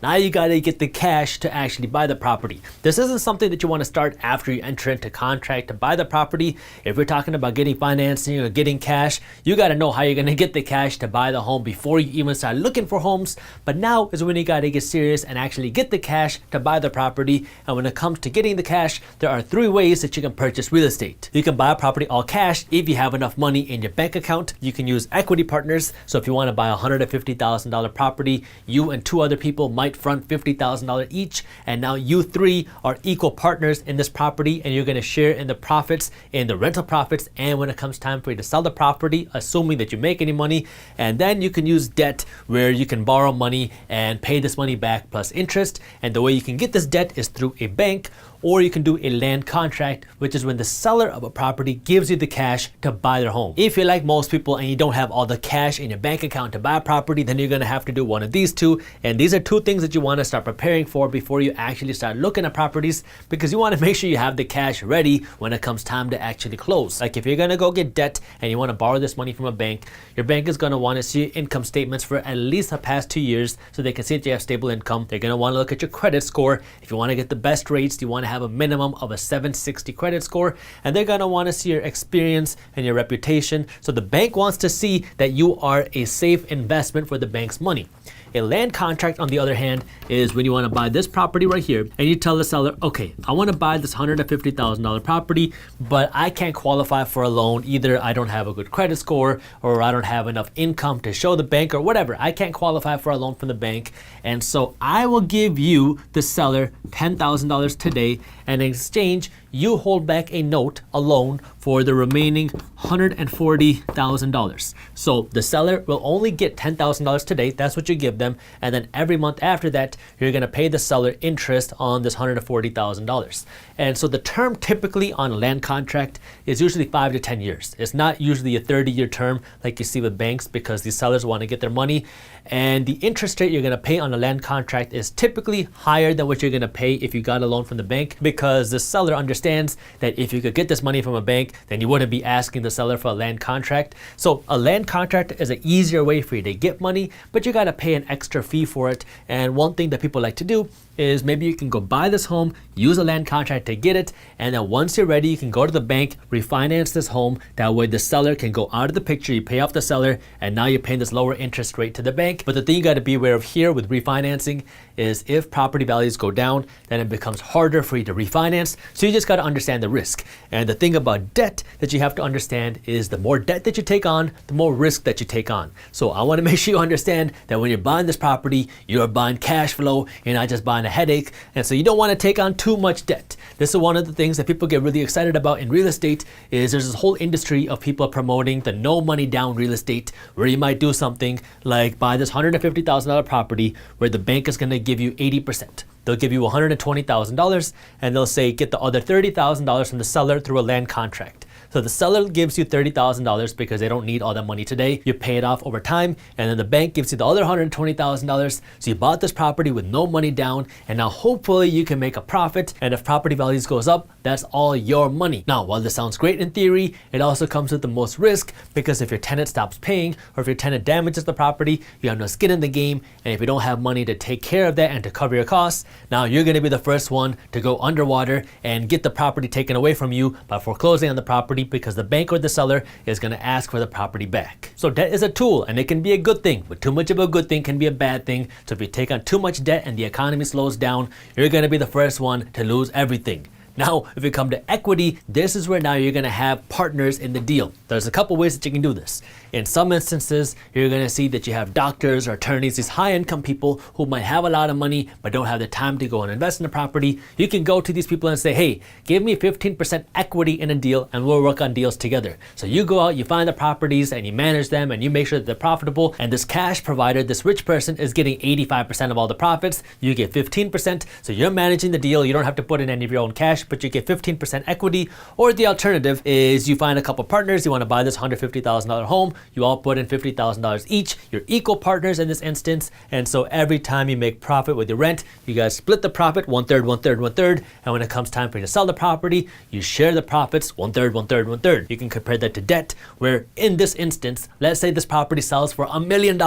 Now you got to get the cash to actually buy the property. This isn't something that you want to start after you enter into contract to buy the property. If we're talking about getting financing or getting cash, you got to know how you're going to get the cash to buy the home before you even start looking for homes. But now is when you got to get serious and actually get the cash to buy the property. And when it comes to getting the cash, there are 3 ways that you can purchase real estate. You can buy a property all cash if you have enough money in your bank account. You can use equity partners. So if you want to buy a $150,000 property, you and 2 other people might front $50,000 each, and now you 3 are equal partners in this property, and you're going to share in the profits, in the rental profits, and when it comes time for you to sell the property, assuming that you make any money. And then you can use debt, where you can borrow money and pay this money back plus interest. And the way you can get this debt is through a bank, or you can do a land contract, which is when the seller of a property gives you the cash to buy their home. If you're like most people and you don't have all the cash in your bank account to buy a property, then you're going to have to do one of these 2. And these are 2 things that you want to start preparing for before you actually start looking at properties, because you want to make sure you have the cash ready when it comes time to actually close. Like if you're going to go get debt and you want to borrow this money from a bank, your bank is going to want to see your income statements for at least the past 2 years so they can see that you have stable income. They're going to want to look at your credit score. If you want to get the best rates, you want to have a minimum of a 760 credit score, and they're going to want to see your experience and your reputation. So the bank wants to see that you are a safe investment for the bank's money. A land contract, on the other hand, is when you want to buy this property right here and you tell the seller, okay, I want to buy this $150,000 property, but I can't qualify for a loan. Either I don't have a good credit score, or I don't have enough income to show the bank, or whatever. I can't qualify for a loan from the bank. And so I will give you, the seller, $10,000 today, and in exchange, you hold back a note, a loan, for the remaining $140,000. So the seller will only get $10,000 today. That's what you give them. And then every month after that, you're going to pay the seller interest on this $140,000. And so the term typically on a land contract is usually 5 to 10 years. It's not usually a 30-year term like you see with banks, because these sellers want to get their money. And the interest rate you're going to pay on a land contract is typically higher than what you're going to pay if you got a loan from the bank, because the seller understands that if you could get this money from a bank, then you wouldn't be asking the seller for a land contract. So a land contract is an easier way for you to get money, but you got to pay an extra fee for it. And one thing that people like to do is maybe you can go buy this home, use a land contract to get it, and then once you're ready, you can go to the bank, refinance this home. That way the seller can go out of the picture, you pay off the seller, and now you're paying this lower interest rate to the bank. But the thing you got to be aware of here with refinancing is if property values go down, then it becomes harder for you to refinance. So you just got to understand the risk. And the thing about debt that you have to understand is the more debt that you take on, the more risk that you take on. So I want to make sure you understand that when you're buying this property, you're buying cash flow, you're not just buying a headache. And so you don't want to take on too much debt. This is one of the things that people get really excited about in real estate. Is there's this whole industry of people promoting the no money down real estate, where you might do something like buy this $150,000 property where the bank is going to give you 80%. They'll give you $120,000, and they'll say get the other $30,000 from the seller through a land contract. So the seller gives you $30,000 because they don't need all that money today. You pay it off over time, and then the bank gives you the other $120,000. So you bought this property with no money down, and now hopefully you can make a profit. And if property values goes up, that's all your money. Now, while this sounds great in theory, it also comes with the most risk, because if your tenant stops paying, or if your tenant damages the property, you have no skin in the game. And if you don't have money to take care of that and to cover your costs, now you're going to be the first one to go underwater and get the property taken away from you by foreclosing on the property, because the bank or the seller is going to ask for the property back. So debt is a tool, and it can be a good thing, but too much of a good thing can be a bad thing. So if you take on too much debt and the economy slows down, you're going to be the first one to lose everything. Now, if you come to equity, this is where now you're going to have partners in the deal. There's a couple ways that you can do this. In some instances, you're going to see that you have doctors or attorneys, these high-income people who might have a lot of money but don't have the time to go and invest in the property. You can go to these people and say, hey, give me 15% equity in a deal and we'll work on deals together. So you go out, you find the properties and you manage them and you make sure that they're profitable. And this cash provider, this rich person, is getting 85% of all the profits. You get 15%. So you're managing the deal. You don't have to put in any of your own cash cash, but you get 15% equity. Or the alternative is you find a couple partners, you want to buy this $150,000 home, you all put in $50,000 each, you're equal partners in this instance, and so every time you make profit with your rent, you guys split the profit, 1/3, 1/3, 1/3, and when it comes time for you to sell the property, you share the profits, 1/3, 1/3, 1/3. You can compare that to debt, where in this instance, let's say this property sells for $1 million.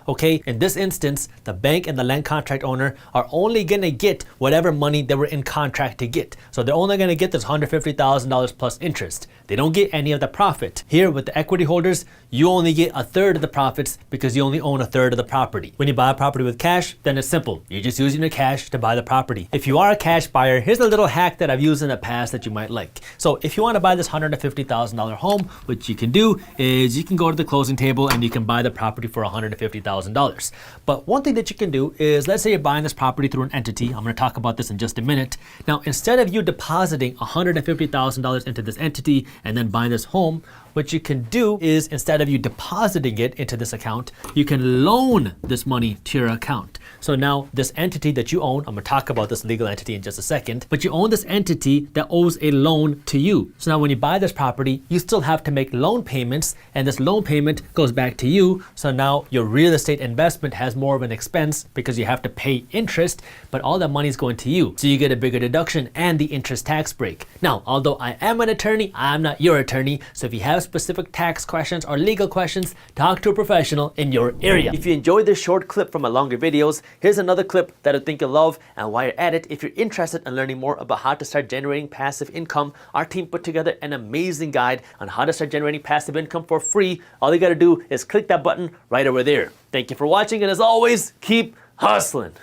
Okay, in this instance, the bank and the land contract owner are only gonna get whatever money they were in contract to get. So they're only gonna get this $150,000 plus interest. They don't get any of the profit. Here with the equity holders, you only get 1/3 of the profits because you only own 1/3 of the property. When you buy a property with cash, then it's simple. You're just using your cash to buy the property. If you are a cash buyer, here's a little hack that I've used in the past that you might like. So if you wanna buy this $150,000 home, what you can do is you can go to the closing table and you can buy the property for $150,000. But one thing that you can do is, let's say you're buying this property through an entity. I'm gonna talk about this in just a minute. Now, instead of you depositing $150,000 into this entity and then buying this home, what you can do is, instead of you depositing it into this account, you can loan this money to your account. So now this entity that you own, I'm gonna talk about this legal entity in just a second, but you own this entity that owes a loan to you. So now when you buy this property, you still have to make loan payments, and this loan payment goes back to you. So now your real estate investment has more of an expense because you have to pay interest, but all that money is going to you. So you get a bigger deduction and the interest tax break. Now, although I am an attorney, I'm not your attorney. So if you have specific tax questions or legal questions, talk to a professional in your area. If you enjoyed this short clip from my longer videos, here's another clip that I think you'll love. And while you're at it, if you're interested in learning more about how to start generating passive income, our team put together an amazing guide on how to start generating passive income for free. All you gotta do is click that button right over there. Thank you for watching, and as always, keep hustling.